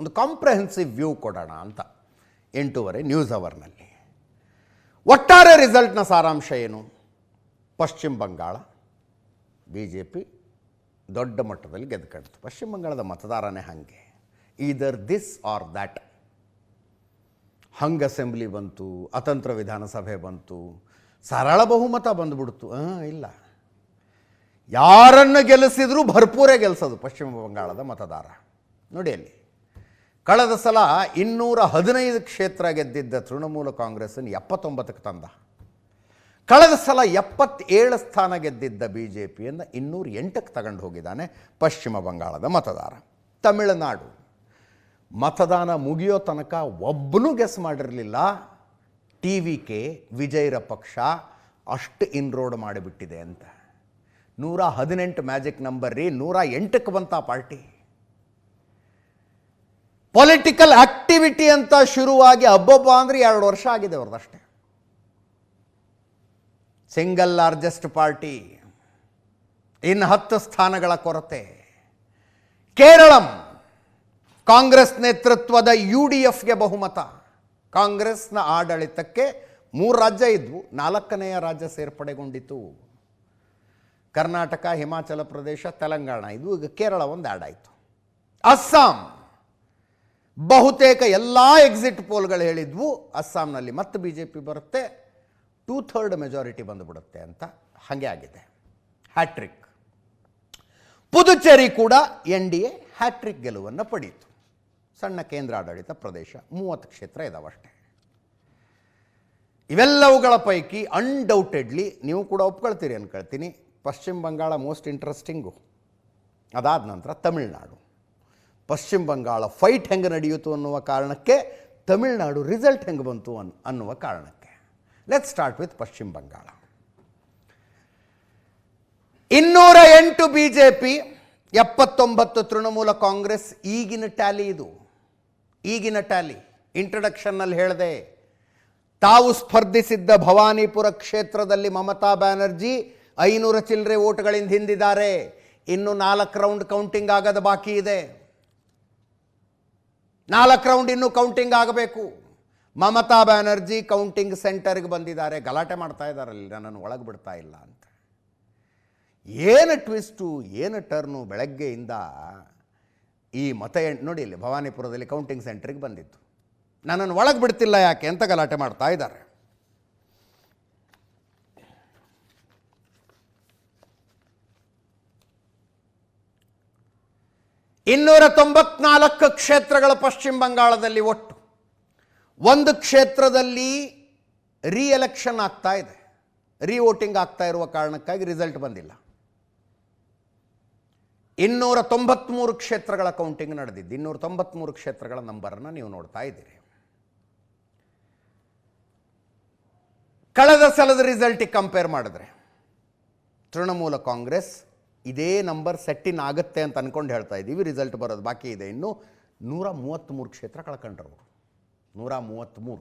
ಒಂದು comprehensive view ಕೊಡೋಣ ಅಂತ 8:30 ನ್ಯೂಸ್ ಅವರ್ನಲ್ಲಿ. ಒಟ್ಟಾರೆ ರಿಸಲ್ಟ್ನ ಸಾರಾಂಶ ಏನು? ಪಶ್ಚಿಮ ಬಂಗಾಳ BJP ದೊಡ್ಡ ಮಟ್ಟದಲ್ಲಿ ಗೆದ್ದುಕೊಂಡಿತು. ಪಶ್ಚಿಮ ಬಂಗಾಳದ ಮತದಾರನೇ ಹಾಗೆ, either this or that. Hung assembly ಬಂತು, ಅತಂತ್ರ ವಿಧಾನಸಭೆ ಬಂತು, ಸರಳ ಬಹುಮತ ಬಂದುಬಿಡ್ತು. ಇಲ್ಲ, ಯಾರನ್ನು ಗೆಲ್ಲಿಸಿದ್ರೂ ಭರ್ಪೂರೇ ಗೆಲ್ಲಿಸೋದು ಪಶ್ಚಿಮ ಬಂಗಾಳದ ಮತದಾರ. ನೋಡಿ, ಅಲ್ಲಿ ಕಳೆದ ಸಲ 215 ಕ್ಷೇತ್ರ ಗೆದ್ದಿದ್ದ ತೃಣಮೂಲ ಕಾಂಗ್ರೆಸ್ಸನ್ನು 79ಕ್ಕೆ ತಂದ. ಕಳೆದ ಸಲ 77 ಸ್ಥಾನ ಗೆದ್ದಿದ್ದ BJPಯನ್ನು 208ಕ್ಕೆ ತಗೊಂಡು ಹೋಗಿದ್ದಾನೆ ಪಶ್ಚಿಮ ಬಂಗಾಳದ ಮತದಾರ. ತಮಿಳುನಾಡು ಮತದಾನ ಮುಗಿಯೋ ತನಕ ಒಬ್ಬನೂ ಗೆಸ್ ಮಾಡಿರಲಿಲ್ಲ TVK ವಿಜಯರ ಪಕ್ಷ ಅಷ್ಟು ಇನ್ರೋಡ್ ಮಾಡಿಬಿಟ್ಟಿದೆ ಅಂತ. 118 ಮ್ಯಾಜಿಕ್ ನಂಬರ್ ರೀ, 108ಕ್ಕೆ ಬಂತ ಪಾರ್ಟಿ. ಪೊಲಿಟಿಕಲ್ ಆಕ್ಟಿವಿಟಿ ಅಂತ ಶುರುವಾಗಿ ಹಬ್ಬಬ್ಬ ಅಂದರೆ 2 ವರ್ಷ ಆಗಿದೆ ಅವ್ರದ್ದಷ್ಟೇ. ಸಿಂಗಲ್ ಲಾರ್ಜೆಸ್ಟ್ ಪಾರ್ಟಿ, ಇನ್ನು 10 ಸ್ಥಾನಗಳ ಕೊರತೆ. ಕೇರಳಂ ಕಾಂಗ್ರೆಸ್ ನೇತೃತ್ವದ UDFಗೆ ಬಹುಮತ. ಕಾಂಗ್ರೆಸ್ನ ಆಡಳಿತಕ್ಕೆ 3 ರಾಜ್ಯ ಇದ್ವು, 4ನೆಯ ರಾಜ್ಯ ಸೇರ್ಪಡೆಗೊಂಡಿತು. ಕರ್ನಾಟಕ, ಹಿಮಾಚಲ ಪ್ರದೇಶ, ತೆಲಂಗಾಣ, ಇದು ಈಗ ಕೇರಳ ಒಂದು ಆ್ಯಡ್ ಆಯಿತು. ಅಸ್ಸಾಂ ಬಹುತೇಕ ಎಲ್ಲ ಎಕ್ಸಿಟ್ ಪೋಲ್ಗಳು ಹೇಳಿದ್ವು ಅಸ್ಸಾಂನಲ್ಲಿ ಮತ್ತೆ BJP ಬರುತ್ತೆ, 2/3 ಮೆಜಾರಿಟಿ ಬಂದುಬಿಡುತ್ತೆ ಅಂತ. ಹಾಗೆ ಆಗಿದೆ. ಹ್ಯಾಟ್ರಿಕ್. ಪುದುಚೇರಿ ಕೂಡ NDA ಹ್ಯಾಟ್ರಿಕ್ ಗೆಲುವನ್ನು ಪಡೀತು. ಸಣ್ಣ ಕೇಂದ್ರಾಡಳಿತ ಪ್ರದೇಶ, 30 ಕ್ಷೇತ್ರ ಇದಾವಷ್ಟೇ. ಇವೆಲ್ಲವುಗಳ ಪೈಕಿ ಅನ್ಡೌಟೆಡ್ಲಿ ನೀವು ಕೂಡ ಒಪ್ಕೊಳ್ತೀರಿ ಅನ್ಕೊಳ್ತೀನಿ, ಪಶ್ಚಿಮ ಬಂಗಾಳ ಮೋಸ್ಟ್ ಇಂಟ್ರೆಸ್ಟಿಂಗು. ಅದಾದ ನಂತರ ತಮಿಳುನಾಡು. ಪಶ್ಚಿಮ ಬಂಗಾಳ ಫೈಟ್ ಹೆಂಗೆ ನಡೆಯಿತು ಅನ್ನುವ ಕಾರಣಕ್ಕೆ, ತಮಿಳುನಾಡು ರಿಸಲ್ಟ್ ಹೆಂಗೆ ಬಂತು ಅನ್ನುವ ಕಾರಣಕ್ಕೆ. ಲೆಟ್ಸ್ ಸ್ಟಾರ್ಟ್ ವಿತ್ ಪಶ್ಚಿಮ ಬಂಗಾಳ. 208 BJP, 79 ತೃಣಮೂಲ ಕಾಂಗ್ರೆಸ್. ಈಗಿನ ಟ್ಯಾಲಿ ಇದು, ಈಗಿನ ಟ್ಯಾಲಿ. ಇಂಟ್ರಡಕ್ಷನ್ನಲ್ಲಿ ಹೇಳಿದೆ, ತಾವು ಸ್ಪರ್ಧಿಸಿದ್ದ ಭವಾನಿಪುರ ಕ್ಷೇತ್ರದಲ್ಲಿ ಮಮತಾ ಬ್ಯಾನರ್ಜಿ 500 ಚಿಲ್ಲರೆ ಓಟ್ಗಳಿಂದ ಹಿಂದಿದ್ದಾರೆ. ಇನ್ನು 4 ರೌಂಡ್ ಕೌಂಟಿಂಗ್ ಆಗೋದು ಬಾಕಿ ಇದೆ. 4 ರೌಂಡ್ ಇನ್ನೂ ಕೌಂಟಿಂಗ್ ಆಗಬೇಕು. ಮಮತಾ ಬ್ಯಾನರ್ಜಿ ಕೌಂಟಿಂಗ್ ಸೆಂಟರ್ಗೆ ಬಂದಿದ್ದಾರೆ. ಗಲಾಟೆ ಮಾಡ್ತಾ ಇದ್ದಾರಲ್ಲಿ, ನನ್ನನ್ನು ಒಳಗೆ ಬಿಡ್ತಾ ಇಲ್ಲ ಅಂತ. ಏನು ಟ್ವಿಸ್ಟು, ಏನು ಟರ್ನು. ಬೆಳಗ್ಗೆಯಿಂದ ಈ ಮತ ನೋಡಿ, ಇಲ್ಲಿ ಭವಾನಿಪುರದಲ್ಲಿ ಕೌಂಟಿಂಗ್ ಸೆಂಟ್ರಿಗೆ ಬಂದಿತ್ತು, ನನ್ನನ್ನು ಒಳಗೆ ಬಿಡ್ತಿಲ್ಲ ಯಾಕೆ ಅಂತ ಗಲಾಟೆ ಮಾಡ್ತಾ ಇದ್ದಾರೆ. ಇನ್ನೂರ 94 ಕ್ಷೇತ್ರಗಳು ಪಶ್ಚಿಮ ಬಂಗಾಳದಲ್ಲಿ. ಒಟ್ಟು 1 ಕ್ಷೇತ್ರದಲ್ಲಿ ಎಲೆಕ್ಷನ್ ಆಗ್ತಾ ಇದೆ, ವೋಟಿಂಗ್ ಆಗ್ತಾ ಇರುವ ಕಾರಣಕ್ಕಾಗಿ ರಿಸಲ್ಟ್ ಬಂದಿಲ್ಲ. 293 ಕ್ಷೇತ್ರಗಳ ಕೌಂಟಿಂಗ್ ನಡೆದಿದ್ದು. 293 ಕ್ಷೇತ್ರಗಳ ನಂಬರನ್ನು ನೀವು ನೋಡ್ತಾ ಇದ್ದೀರಿ. ಕಳೆದ ಸಲದ ರಿಸಲ್ಟಿಗೆ ಕಂಪೇರ್ ಮಾಡಿದ್ರೆ ತೃಣಮೂಲ ಕಾಂಗ್ರೆಸ್ ಇದೇ ನಂಬರ್ ಸೆಟ್ಟಿನ್ ಆಗುತ್ತೆ ಅಂತ ಅಂದ್ಕೊಂಡು ಹೇಳ್ತಾ ಇದ್ದೀವಿ. ರಿಸಲ್ಟ್ ಬರೋದು ಬಾಕಿ ಇದೆ. ಇನ್ನು 133 ಕ್ಷೇತ್ರ ಕಳ್ಕೊಂಡ್ರವರು. 133.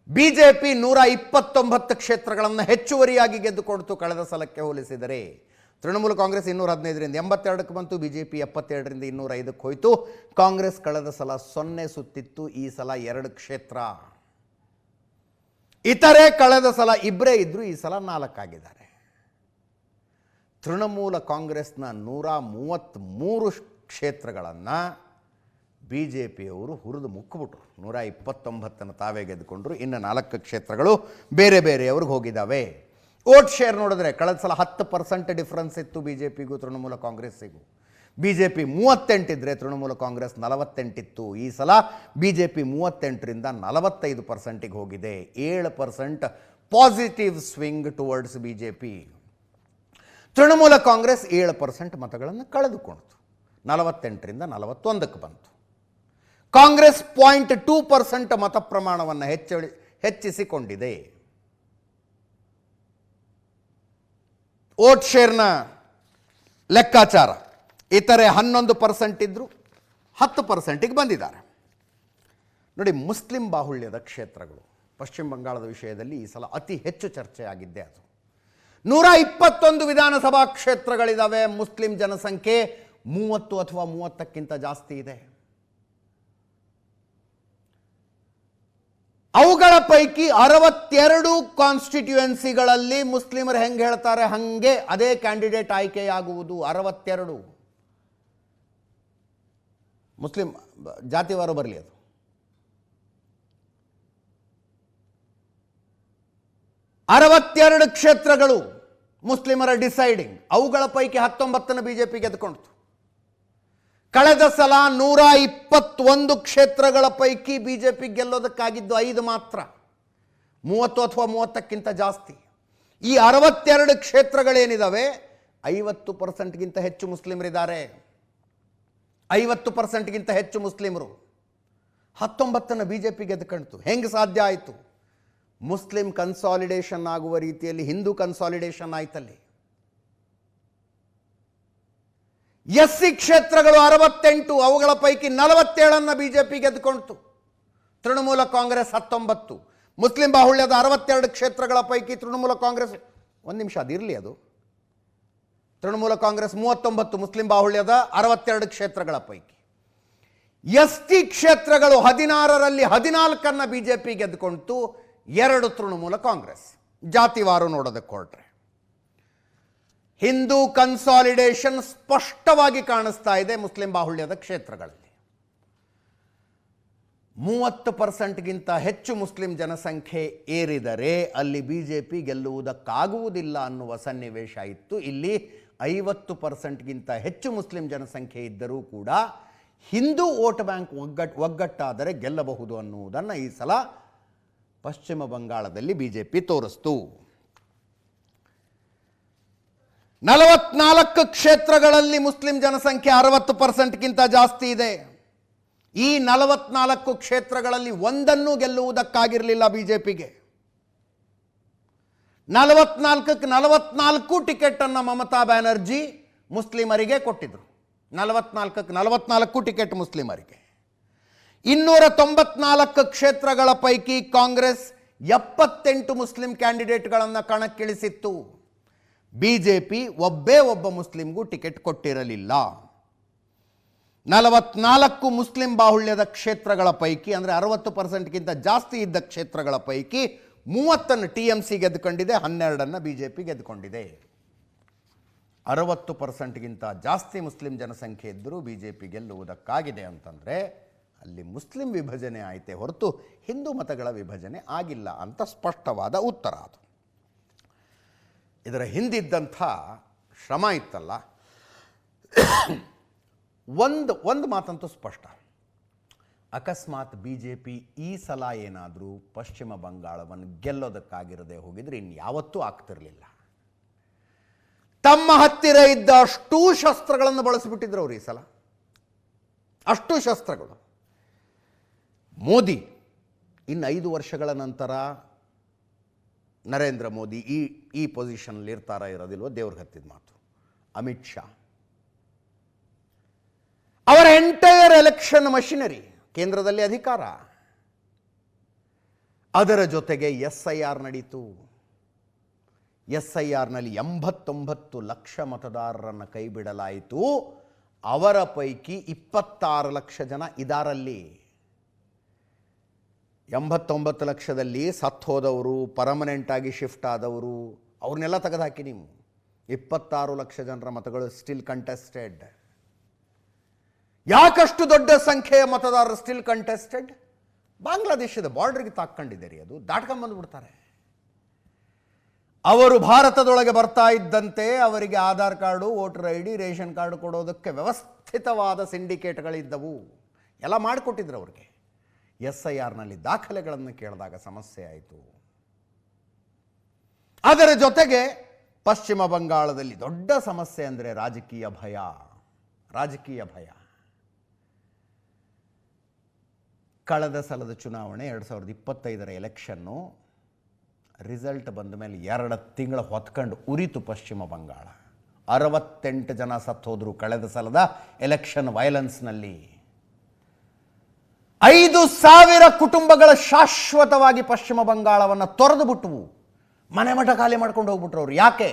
BJP 129 ಕ್ಷೇತ್ರಗಳನ್ನು ಹೆಚ್ಚುವರಿಯಾಗಿ ಗೆದ್ದುಕೊಡ್ತು ಕಳೆದ ಸಲಕ್ಕೆ ಹೋಲಿಸಿದರೆ. ತೃಣಮೂಲ ಕಾಂಗ್ರೆಸ್ 215ರಿಂದ 82ಕ್ಕೆ ಬಂತು, BJP 72ರಿಂದ 205ಕ್ಕೆ ಹೋಯಿತು. ಕಾಂಗ್ರೆಸ್ ಕಳೆದ ಸಲ 0 ಸುತ್ತಿತ್ತು, ಈ ಸಲ 2 ಕ್ಷೇತ್ರ. ಇತರೆ ಕಳೆದ ಸಲ 2 ಇದ್ದರು, ಈ ಸಲ 4 ಆಗಿದ್ದಾರೆ. ತೃಣಮೂಲ ಕಾಂಗ್ರೆಸ್ನ 133 ಕ್ಷೇತ್ರಗಳನ್ನು BJPಯವರು ಹುರಿದು ಮುಕ್ಕಿಬಿಟ್ರು. 129 ತಾವೇ ಗೆದ್ದುಕೊಂಡ್ರು. ಇನ್ನು 4 ಕ್ಷೇತ್ರಗಳು ಬೇರೆ ಬೇರೆಯವ್ರಿಗೆ ಹೋಗಿದ್ದಾವೆ. ವೋಟ್ ಶೇರ್ ನೋಡಿದ್ರೆ ಕಳೆದ ಸಲ 10% ಡಿಫ್ರೆನ್ಸ್ ಇತ್ತು BJPಗೂ ತೃಣಮೂಲ ಕಾಂಗ್ರೆಸ್ಸಿಗೂ. BJP 38 ಇದ್ದರೆ ತೃಣಮೂಲ ಕಾಂಗ್ರೆಸ್ 48 ಇತ್ತು. ಈ ಸಲ BJP 38ರಿಂದ 45%ಗೆ ಹೋಗಿದೆ. 7% positive swing towards BJP. Trinamool Congress 7% ಮತಗಳನ್ನು ಕಳೆದುಕೊಂಡಿತು, 48ರಿಂದ 41ಕ್ಕೆ ಬಂತು. ಕಾಂಗ್ರೆಸ್ 0.2% ಮತ ಪ್ರಮಾಣವನ್ನು ಹೆಚ್ಚಿಸಿಕೊಂಡಿದೆ. ವೋಟ್ ಶೇರ್ನ ಲೆಕ್ಕಾಚಾರ ಇತರೆ 11% ಇದ್ದರು, 10%ಗೆ ಬಂದಿದ್ದಾರೆ. ನೋಡಿ, ಮುಸ್ಲಿಂ ಬಾಹುಳ್ಯದ ಕ್ಷೇತ್ರಗಳು ಪಶ್ಚಿಮ ಬಂಗಾಳದ ವಿಷಯದಲ್ಲಿ ಈ ಸಲ ಅತಿ ಹೆಚ್ಚು ಚರ್ಚೆ ಆಗಿದ್ದೆ ಅದು. 121 ವಿಧಾನಸಭಾ ಕ್ಷೇತ್ರಗಳಿದ್ದಾವೆ. ಮುಸ್ಲಿಂ ಜನಸಂಖ್ಯೆ 30 ಅಥವಾ 30ಕ್ಕಿಂತ ಜಾಸ್ತಿ ಇದೆ. ಅವುಗಳ ಪೈಕಿ 62 ಕಾನ್ಸ್ಟಿಟ್ಯೂಯೆನ್ಸಿಗಳಲ್ಲಿ ಮುಸ್ಲಿಮರು ಹೆಂಗೆ ಹೇಳ್ತಾರೆ ಹಂಗೆ ಅದೇ ಕ್ಯಾಂಡಿಡೇಟ್ ಆಯ್ಕೆಯಾಗುವುದು. 62 ಮುಸ್ಲಿಂ ಜಾತಿವಾರು ಬರಲಿ ಅದು. ಅರವತ್ತೆರಡು ಕ್ಷೇತ್ರಗಳು ಮುಸ್ಲಿಮರ ಡಿಸೈಡಿಂಗ್. ಅವುಗಳ ಪೈಕಿ 19 ಬಿಜೆಪಿ ಗೆದ್ದುಕೊಂಡಿತು. ಕಳೆದ ಸಲ 121 ಕ್ಷೇತ್ರಗಳ ಪೈಕಿ ಬಿಜೆಪಿ ಗೆಲ್ಲೋದಕ್ಕಾಗಿದ್ದು 5 ಮಾತ್ರ, 30 ಅಥವಾ 30ಕ್ಕಿಂತ ಜಾಸ್ತಿ. ಈ 62 ಕ್ಷೇತ್ರಗಳೇನಿದಾವೆ 50%ಗಿಂತ ಹೆಚ್ಚು ಮುಸ್ಲಿಮರಿದ್ದಾರೆ. 50%ಗಿಂತ ಹೆಚ್ಚು ಮುಸ್ಲಿಮರು. 19 ಬಿಜೆಪಿ ಗೆದ್ದುಕೊಂಡಿತು. ಹೆಂಗೆ ಸಾಧ್ಯ ಆಯಿತು? ಮುಸ್ಲಿಂ ಕನ್ಸಾಲಿಡೇಷನ್ ಆಗುವ ರೀತಿಯಲ್ಲಿ ಹಿಂದೂ ಕನ್ಸಾಲಿಡೇಷನ್ ಆಯ್ತಲ್ಲಿ. ಎಸ್ಸಿ ಕ್ಷೇತ್ರಗಳು 68, ಅವುಗಳ ಪೈಕಿ 47 ಬಿಜೆಪಿ ಗೆದ್ದುಕೊಂಡಿತು. ತೃಣಮೂಲ ಕಾಂಗ್ರೆಸ್ 19. ಮುಸ್ಲಿಂ ಬಾಹುಳ್ಯದ 62 ಕ್ಷೇತ್ರಗಳ ಪೈಕಿ ತೃಣಮೂಲ ಕಾಂಗ್ರೆಸ್, ಒಂದು ನಿಮಿಷ ಅದಿರಲಿ, ಅದು ತೃಣಮೂಲ ಕಾಂಗ್ರೆಸ್ 39, ಮುಸ್ಲಿಂ ಬಾಹುಳ್ಯದ 62 ಕ್ಷೇತ್ರಗಳ ಪೈಕಿ. ಎಸ್ಟಿ ಕ್ಷೇತ್ರಗಳು 16ರಲ್ಲಿ 14 ಬಿಜೆಪಿ ಗೆದ್ದುಕೊಂಡಿತು, 2 ತೃಣಮೂಲ ಕಾಂಗ್ರೆಸ್. ಜಾತಿವಾರು ನೋಡೋದಕ್ಕೆ ಹೊರಟ್ರೆ ಹಿಂದೂ ಕನ್ಸಾಲಿಡೇಷನ್ ಸ್ಪಷ್ಟವಾಗಿ ಕಾಣಿಸ್ತಾ ಇದೆ ಮುಸ್ಲಿಂ ಬಾಹುಳ್ಯದ ಕ್ಷೇತ್ರಗಳಲ್ಲಿ. 30%ಗಿಂತ ಹೆಚ್ಚು ಮುಸ್ಲಿಂ ಜನಸಂಖ್ಯೆ ಏರಿದರೆ ಅಲ್ಲಿ ಬಿಜೆಪಿ ಗೆಲ್ಲುವುದಕ್ಕಾಗುವುದಿಲ್ಲ ಅನ್ನುವ ಸನ್ನಿವೇಶ ಇತ್ತು. ಇಲ್ಲಿ 50%ಗಿಂತ ಹೆಚ್ಚು ಮುಸ್ಲಿಂ ಜನಸಂಖ್ಯೆ ಇದ್ದರೂ ಕೂಡ ಹಿಂದೂ ವೋಟ್ ಬ್ಯಾಂಕ್ ಒಗ್ಗಟ್ಟಾದರೆ ಗೆಲ್ಲಬಹುದು ಅನ್ನುವುದನ್ನು ಈ ಸಲ ಪಶ್ಚಿಮ ಬಂಗಾಳದಲ್ಲಿ ಬಿಜೆಪಿ ತೋರಿಸ್ತು. 44 ಕ್ಷೇತ್ರಗಳಲ್ಲಿ ಮುಸ್ಲಿಂ ಜನಸಂಖ್ಯೆ 60%ಗಿಂತ ಜಾಸ್ತಿ ಇದೆ. ಈ 44 ಕ್ಷೇತ್ರಗಳಲ್ಲಿ ಒಂದನ್ನು ಗೆಲ್ಲುವುದಕ್ಕಾಗಿರಲಿಲ್ಲ ಬಿಜೆಪಿಗೆ. 44ಕ್ಕೆ 44 ಟಿಕೆಟನ್ನು ಮಮತಾ ಬ್ಯಾನರ್ಜಿ ಮುಸ್ಲಿಮರಿಗೆ ಕೊಟ್ಟಿದ್ರು. 44ಕ್ಕೆ 44 ಟಿಕೆಟ್ ಮುಸ್ಲಿಮರಿಗೆ. 294 ಕ್ಷೇತ್ರಗಳ ಪೈಕಿ ಕಾಂಗ್ರೆಸ್ 78 ಮುಸ್ಲಿಂ ಕ್ಯಾಂಡಿಡೇಟ್ಗಳನ್ನು ಕಣಕ್ಕಿಳಿಸಿತ್ತು. ಬಿಜೆಪಿ ಒಬ್ಬ ಮುಸ್ಲಿಂಗೂ ಟಿಕೆಟ್ ಕೊಟ್ಟಿರಲಿಲ್ಲ. 44 ಮುಸ್ಲಿಂ ಬಾಹುಳ್ಯದ ಕ್ಷೇತ್ರಗಳ ಪೈಕಿ, ಅಂದರೆ 60%ಗಿಂತ ಜಾಸ್ತಿ ಇದ್ದ ಕ್ಷೇತ್ರಗಳ ಪೈಕಿ 30 TMC ಗೆದ್ದುಕೊಂಡಿದೆ, 12 ಬಿಜೆಪಿ ಗೆದ್ದುಕೊಂಡಿದೆ. 60%ಗಿಂತ ಜಾಸ್ತಿ ಮುಸ್ಲಿಂ ಜನಸಂಖ್ಯೆ ಇದ್ದರೂ ಬಿಜೆಪಿ ಗೆಲ್ಲುವುದಕ್ಕಾಗಿದೆ ಅಂತಂದರೆ ಅಲ್ಲಿ ಮುಸ್ಲಿಂ ವಿಭಜನೆ ಆಯಿತೆ ಹೊರತು ಹಿಂದೂ ಮತಗಳ ವಿಭಜನೆ ಆಗಿಲ್ಲ ಅಂತ ಸ್ಪಷ್ಟವಾದ ಉತ್ತರ ಅದು. ಇದರ ಹಿಂದಿದ್ದಂಥ ಶ್ರಮ ಇತ್ತಲ್ಲ, ಒಂದು ಮಾತಂತೂ ಸ್ಪಷ್ಟ. ಅಕಸ್ಮಾತ್ ಬಿಜೆಪಿ ಈ ಸಲ ಏನಾದರೂ ಪಶ್ಚಿಮ ಬಂಗಾಳವನ್ನು ಗೆಲ್ಲೋದಕ್ಕಾಗಿರದೆ ಹೋಗಿದ್ರೆ ಇನ್ಯಾವತ್ತೂ ಆಗ್ತಿರಲಿಲ್ಲ. ತಮ್ಮ ಹತ್ತಿರ ಇದ್ದ ಅಷ್ಟೂ ಶಸ್ತ್ರಗಳನ್ನು ಬಳಸಿಬಿಟ್ಟಿದ್ರು ಅವರು ಈ ಸಲ. ಅಷ್ಟು ಶಸ್ತ್ರಗಳು. ಮೋದಿ ಇನ್ನು 5 ವರ್ಷಗಳ ನಂತರ ನರೇಂದ್ರ ಮೋದಿ ಈ ಪೊಸಿಷನ್ನಲ್ಲಿ ಇರ್ತಾರ ಇರೋದಿಲ್ವೋ ದೇವ್ರಿಗೆ ಹತ್ತಿದ ಮಾತು. ಅಮಿತ್ ಶಾ ಅವರ ಎಂಟೈರ್ ಎಲೆಕ್ಷನ್ ಮಷಿನರಿ, ಕೇಂದ್ರದಲ್ಲಿ ಅಧಿಕಾರ, ಅದರ ಜೊತೆಗೆ SIR ನಡೀತು. SIRನಲ್ಲಿ 89 ಲಕ್ಷ ಮತದಾರರನ್ನು ಕೈ ಬಿಡಲಾಯಿತು. ಅವರ ಪೈಕಿ 26 ಲಕ್ಷ ಜನ ಇದಾರಲ್ಲಿ. 89 ಲಕ್ಷದಲ್ಲಿ ಸತ್ತು ಹೋದವರು, ಪರ್ಮನೆಂಟಾಗಿ ಶಿಫ್ಟ್ ಆದವರು, ಅವ್ರನ್ನೆಲ್ಲ ತೆಗೆದುಹಾಕಿ ನೀವು. 26 ಲಕ್ಷ ಜನರ ಮತಗಳು ಸ್ಟಿಲ್ ಕಂಟೆಸ್ಟೆಡ್. ಯಾಕಷ್ಟು ದೊಡ್ಡ ಸಂಖ್ಯೆಯ ಮತದಾರರು ಸ್ಟಿಲ್ ಕಂಟೆಸ್ಟೆಡ್? ಬಾಂಗ್ಲಾದೇಶದ ಬಾರ್ಡರ್ಗೆ ತಾಕೊಂಡಿದ್ದಾರೆ, ಅದು ದಾಟ್ಕೊಂಡ್ಬಂದುಬಿಡ್ತಾರೆ. ಅವರು ಭಾರತದೊಳಗೆ ಬರ್ತಾ ಇದ್ದಂತೆ ಅವರಿಗೆ Aadhaar card, voter ID, ration card ಕೊಡೋದಕ್ಕೆ ವ್ಯವಸ್ಥಿತವಾದ ಸಿಂಡಿಕೇಟ್ಗಳಿದ್ದವು. ಎಲ್ಲ ಮಾಡಿಕೊಟ್ಟಿದ್ರು ಅವ್ರಿಗೆ. SIRನಲ್ಲಿ ದಾಖಲೆಗಳನ್ನು ಕೇಳಿದಾಗ ಸಮಸ್ಯೆ ಆಯಿತು. ಅದರ ಜೊತೆಗೆ ಪಶ್ಚಿಮ ಬಂಗಾಳದಲ್ಲಿ ದೊಡ್ಡ ಸಮಸ್ಯೆ ಅಂದರೆ ರಾಜಕೀಯ ಭಯ. ಕಳೆದ ಸಲದ ಚುನಾವಣೆ 2025ರ ಎಲೆಕ್ಷನ್ನು ರಿಸಲ್ಟ್ ಬಂದ ಮೇಲೆ 2 ತಿಂಗಳ ಹೊತ್ಕೊಂಡು ಉರಿತು ಪಶ್ಚಿಮ ಬಂಗಾಳ. 68 ಜನ ಸತ್ತೋದ್ರು ಕಳೆದ ಸಲದ ಎಲೆಕ್ಷನ್ ವೈಲೆನ್ಸ್ನಲ್ಲಿ. 5,000 ಕುಟುಂಬಗಳ ಶಾಶ್ವತವಾಗಿ ಪಶ್ಚಿಮ ಬಂಗಾಳವನ್ನು ತೊರೆದು ಬಿಟ್ಟವು. ಮನೆ ಮಠ ಖಾಲಿ ಮಾಡ್ಕೊಂಡು ಹೋಗ್ಬಿಟ್ರು ಅವರು. ಯಾಕೆ?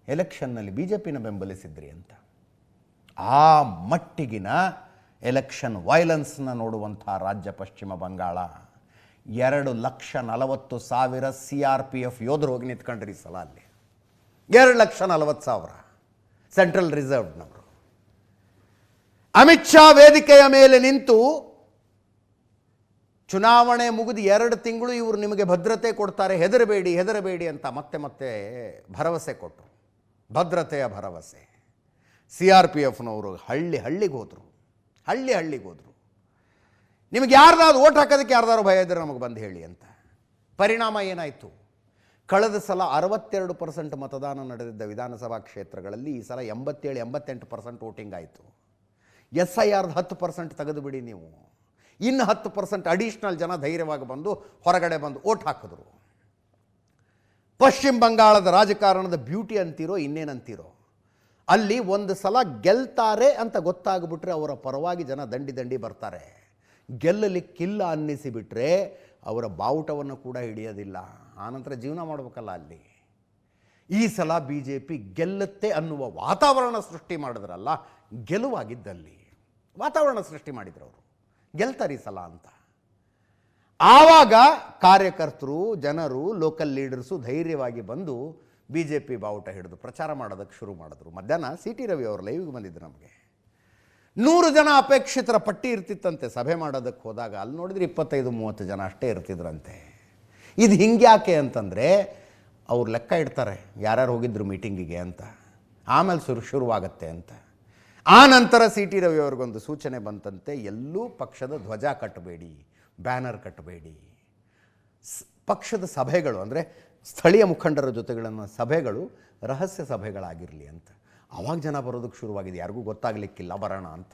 ಎಲೆಕ್ಷನ್ನಲ್ಲಿ ಬಿಜೆಪಿನ ಬೆಂಬಲಿಸಿದ್ರಿ ಅಂತ. ಆ ಮಟ್ಟಿಗಿನ ಎಲೆಕ್ಷನ್ ವೈಲೆನ್ಸ್ನ ನೋಡುವಂಥ ರಾಜ್ಯ ಪಶ್ಚಿಮ ಬಂಗಾಳ. 2,40,000 CRPF ಯೋಧರು ಹೋಗಿ ನಿಂತ್ಕೊಂಡ್ರಿ ಈ ಸಲ ಅಲ್ಲಿ. 2,40,000 ಸೆಂಟ್ರಲ್ ರಿಸರ್ವ್ನವರು. ಅಮಿತ್ ಶಾ ವೇದಿಕೆಯ ಮೇಲೆ ನಿಂತು ಚುನಾವಣೆ ಮುಗಿದು 2 ತಿಂಗಳು ಇವರು ನಿಮಗೆ ಭದ್ರತೆ ಕೊಡ್ತಾರೆ, ಹೆದರಬೇಡಿ ಹೆದರಬೇಡಿ ಅಂತ ಮತ್ತೆ ಮತ್ತೆ ಭರವಸೆ ಕೊಟ್ಟರು. ಭದ್ರತೆಯ ಭರವಸೆ. CRPFನವರು ಹಳ್ಳಿಗೆ ಹೋದರು. ಹಳ್ಳಿಗೆ ಹೋದರು. ನಿಮಗೆ ಯಾರ್ದಾದ್ರು ಓಟ್ ಹಾಕೋದಕ್ಕೆ ಯಾರ್ದಾರು ಭಯ ಇದ್ದರೆ ನಮಗೆ ಬಂದು ಹೇಳಿ ಅಂತ. ಪರಿಣಾಮ ಏನಾಯಿತು? ಕಳೆದ ಸಲ 62% ಮತದಾನ ನಡೆದಿದ್ದ ವಿಧಾನಸಭಾ ಕ್ಷೇತ್ರಗಳಲ್ಲಿ ಈ ಸಲ 87-88% ವೋಟಿಂಗ್ ಆಯಿತು. SIR 10% ತೆಗೆದು ಬಿಡಿ ನೀವು. ಇನ್ನು 10% ಅಡಿಷ್ನಲ್ ಜನ ಧೈರ್ಯವಾಗಿ ಬಂದು ಹೊರಗಡೆ ಬಂದು ಓಟ್ ಹಾಕಿದ್ರು. ಪಶ್ಚಿಮ ಬಂಗಾಳದ ರಾಜಕಾರಣದ ಬ್ಯೂಟಿ ಅಂತೀರೋ ಇನ್ನೇನಂತೀರೋ, ಅಲ್ಲಿ ಒಂದು ಸಲ ಗೆಲ್ತಾರೆ ಅಂತ ಗೊತ್ತಾಗ್ಬಿಟ್ರೆ ಅವರ ಪರವಾಗಿ ಜನ ದಂಡಿ ಬರ್ತಾರೆ. ಗೆಲ್ಲಲಿಕ್ಕಿಲ್ಲ ಅನ್ನಿಸಿಬಿಟ್ರೆ ಅವರ ಬಾವುಟವನ್ನು ಕೂಡ ಹಿಡಿಯೋದಿಲ್ಲ. ಆನಂತರ ಜೀವನ ಮಾಡಬೇಕಲ್ಲ ಅಲ್ಲಿ. ಈ ಸಲ BJP ಗೆಲ್ಲುತ್ತೆ ಅನ್ನುವ ವಾತಾವರಣ ಸೃಷ್ಟಿ ಮಾಡಿದ್ರಲ್ಲ, ಗೆಲುವಾಗಿದ್ದಲ್ಲಿ ವಾತಾವರಣ ಸೃಷ್ಟಿ ಮಾಡಿದ್ರು ಅವರು, ಗೆಲ್ತಾರೆ ಈ ಸಲ ಅಂತ. ಆವಾಗ ಕಾರ್ಯಕರ್ತರು, ಜನರು, ಲೋಕಲ್ ಲೀಡರ್ಸು ಧೈರ್ಯವಾಗಿ ಬಂದು BJP ಬಾವುಟ ಹಿಡಿದು ಪ್ರಚಾರ ಮಾಡೋದಕ್ಕೆ ಶುರು ಮಾಡಿದ್ರು. ಮಧ್ಯಾಹ್ನ CT ರವಿ ಅವರು ಲೈವ್ಗೆ ಬಂದಿದ್ರು. ನಮಗೆ 100 ಜನ ಅಪೇಕ್ಷಿತರ ಪಟ್ಟಿ ಇರ್ತಿತ್ತಂತೆ ಸಭೆ ಮಾಡೋದಕ್ಕೆ ಹೋದಾಗ. ಅಲ್ಲಿ ನೋಡಿದ್ರೆ 25-30 ಜನ ಅಷ್ಟೇ ಇರ್ತಿದ್ರಂತೆ. ಇದು ಹಿಂಗ್ಯಾಕೆ ಅಂತಂದರೆ ಅವ್ರು ಲೆಕ್ಕ ಇಡ್ತಾರೆ ಯಾರ್ಯಾರು ಹೋಗಿದ್ರು ಮೀಟಿಂಗಿಗೆ ಅಂತ, ಆಮೇಲೆ ಶುರುವಾಗತ್ತೆ ಅಂತ. ಆ ನಂತರ CT ರವಿ ಅವ್ರಿಗೊಂದು ಸೂಚನೆ ಬಂತಂತೆ, ಎಲ್ಲೂ ಪಕ್ಷದ ಧ್ವಜ ಕಟ್ಟಬೇಡಿ, ಬ್ಯಾನರ್ ಕಟ್ಟಬೇಡಿ, ಪಕ್ಷದ ಸಭೆಗಳು ಅಂದರೆ ಸ್ಥಳೀಯ ಮುಖಂಡರ ಜೊತೆಗಳನ್ನು ಸಭೆಗಳು ರಹಸ್ಯ ಸಭೆಗಳಾಗಿರಲಿ ಅಂತ. ಆವಾಗ ಜನ ಬರೋದಕ್ಕೆ ಶುರುವಾಗಿದೆ, ಯಾರಿಗೂ ಗೊತ್ತಾಗಲಿಕ್ಕಿಲ್ಲ ಬರೋಣ ಅಂತ.